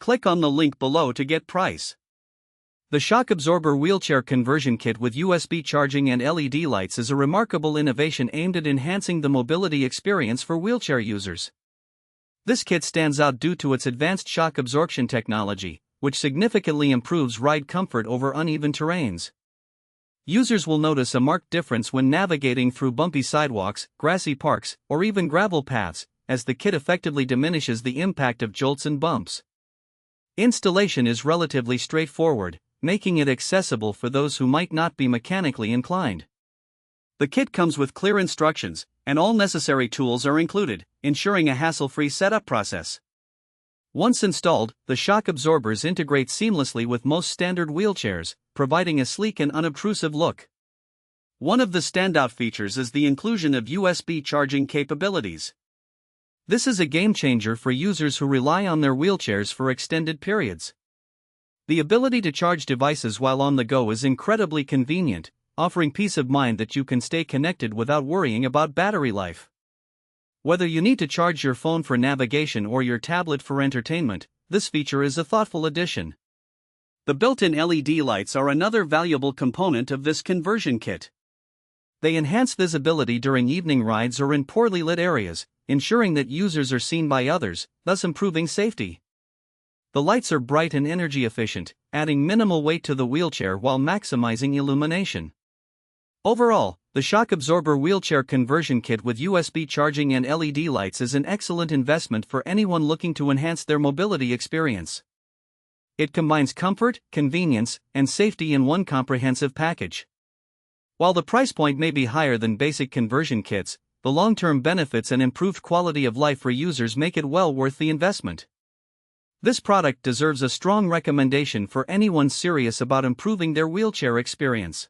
Click on the link below to get price. The shock absorber wheelchair conversion kit with USB charging and LED lights is a remarkable innovation aimed at enhancing the mobility experience for wheelchair users. This kit stands out due to its advanced shock absorption technology, which significantly improves ride comfort over uneven terrains. Users will notice a marked difference when navigating through bumpy sidewalks, grassy parks, or even gravel paths, as the kit effectively diminishes the impact of jolts and bumps. Installation is relatively straightforward, making it accessible for those who might not be mechanically inclined. The kit comes with clear instructions, and all necessary tools are included, ensuring a hassle-free setup process. Once installed, the shock absorbers integrate seamlessly with most standard wheelchairs, providing a sleek and unobtrusive look. One of the standout features is the inclusion of USB charging capabilities. This is a game-changer for users who rely on their wheelchairs for extended periods. The ability to charge devices while on the go is incredibly convenient, offering peace of mind that you can stay connected without worrying about battery life. Whether you need to charge your phone for navigation or your tablet for entertainment, this feature is a thoughtful addition. The built-in LED lights are another valuable component of this conversion kit. They enhance visibility during evening rides or in poorly lit areas, ensuring that users are seen by others, thus improving safety. The lights are bright and energy efficient, adding minimal weight to the wheelchair while maximizing illumination. Overall, the shock absorber wheelchair conversion kit with USB charging and LED lights is an excellent investment for anyone looking to enhance their mobility experience. It combines comfort, convenience, and safety in one comprehensive package. While the price point may be higher than basic conversion kits, the long-term benefits and improved quality of life for users make it well worth the investment. This product deserves a strong recommendation for anyone serious about improving their wheelchair experience.